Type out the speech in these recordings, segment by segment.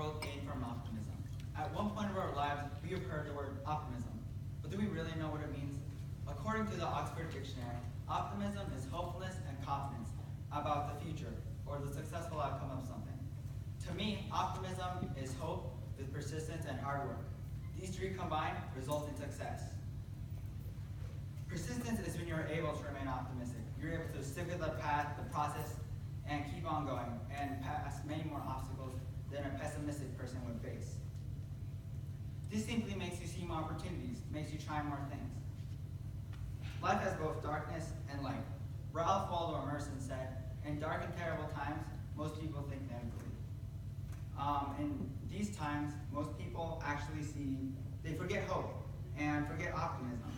world gain from optimism? At one point of our lives, we have heard the word optimism, but do we really know what it means? According to the Oxford Dictionary, optimism is hopefulness and confidence about the future or the successful outcome of something. To me, optimism is hope with persistence and hard work. These three combined result in success. Persistence is when you're able to remain optimistic. You're able to stick with the path, the process, and keep on going and pass many more obstacles than a pessimistic person would face. This simply makes you see more opportunities, makes you try more things. Life has both darkness and light. Ralph Waldo Emerson said, "In dark and terrible times, most people think negatively." In these times, most people actually they forget hope and forget optimism.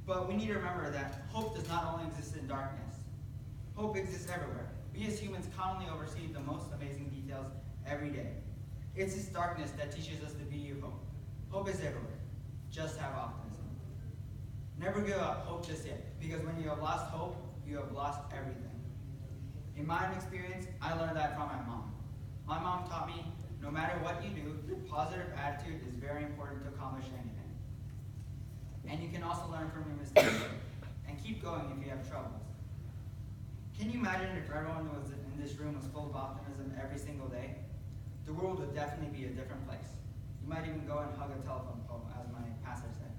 But we need to remember that hope does not only exist in darkness. Hope exists everywhere. We as humans commonly oversee the most amazing details every day. It's this darkness that teaches us the beauty of hope. Hope is everywhere. Just have optimism. Never give up hope just yet, because when you have lost hope, you have lost everything. In my experience, I learned that from my mom. My mom taught me, no matter what you do, positive attitude is very important to accomplish anything. And you can also learn from your mistakes and keep going if you have troubles. Can you imagine if everyone was in this room was full of optimism every single day? The world would definitely be a different place. You might even go and hug a telephone pole, as my pastor said.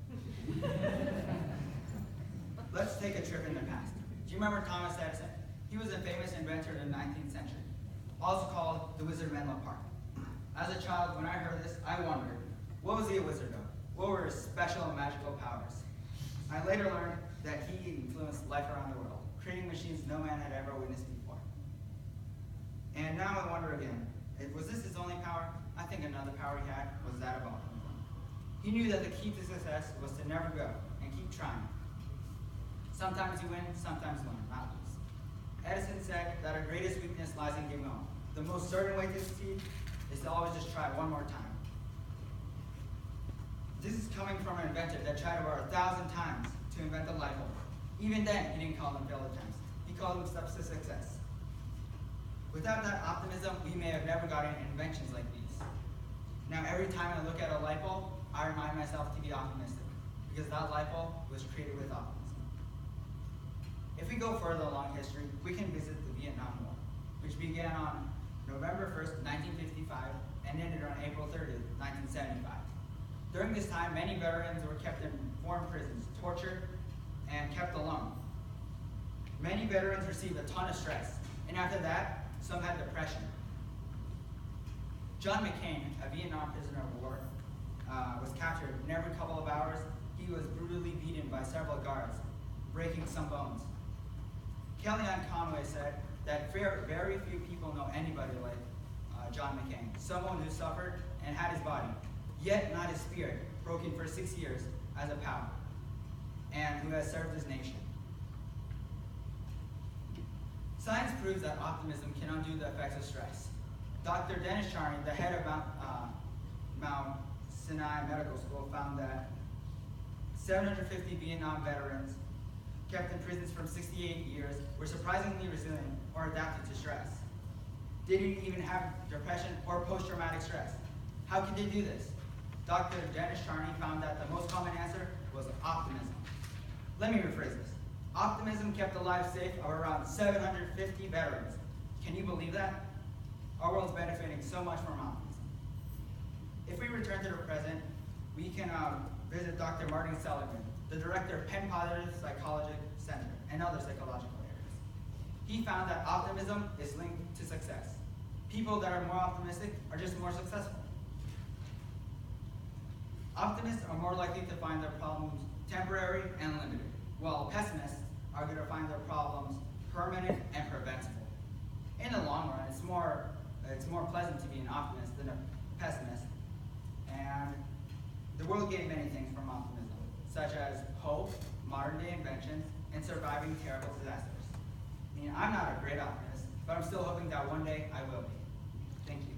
Let's take a trip in the past. Do you remember Thomas Edison? He was a famous inventor in the 19th century, also called the Wizard of Menlo Park. As a child, when I heard this, I wondered, what was he a wizard of? What were his special and magical powers? I later learned that he influenced life around the world, creating machines no man had ever witnessed before. And now I wonder again, was this his only power? I think another power he had was that of optimism. He knew that the key to success was to never go and keep trying. Sometimes you win, sometimes learn, not lose. Edison said that our greatest weakness lies in giving up. The most certain way to succeed is to always just try one more time. This is coming from an inventor that tried over 1,000 times to invent the light bulb. Even then, he didn't call them failed attempts. He called them steps to success. Without that optimism, we may have never gotten inventions like these. Now, every time I look at a light bulb, I remind myself to be optimistic, because that light bulb was created with optimism. If we go further along history, we can visit the Vietnam War, which began on November 1st, 1955, and ended on April 30th, 1975. During this time, many veterans were kept in foreign prisons, tortured, and kept alone. Many veterans received a ton of stress, and after that, some had depression. John McCain, a Vietnam prisoner of war, was captured, and every couple of hours, he was brutally beaten by several guards, breaking some bones. Kellyanne Conway said that very few people know anybody like John McCain, someone who suffered and had his body, yet not his spirit, broken for 6 years as a POW, and who has served his nation. Science proves that optimism can undo the effects of stress. Dr. Dennis Charney, the head of Mount Sinai Medical School, found that 750 Vietnam veterans kept in prisons from 68 years were surprisingly resilient or adapted to stress. They didn't even have depression or post-traumatic stress. How could they do this? Dr. Dennis Charney found that the most common answer was optimism. Let me rephrase this. Optimism kept the lives safe of around 750 veterans. Can you believe that? Our world's benefiting so much from optimism. If we return to the present, we can visit Dr. Martin Seligman, the director of Penn Positive Psychology Center and other psychological areas. He found that optimism is linked to success. People that are more optimistic are just more successful. Optimists are more likely to find their problems temporary and limited, while pessimists are going to find their problems permanent and preventable. In the long run, it's more pleasant to be an optimist than a pessimist. And the world gained many things from optimism, such as hope, modern-day inventions, and surviving terrible disasters. I mean, I'm not a great optimist, but I'm still hoping that one day I will be. Thank you.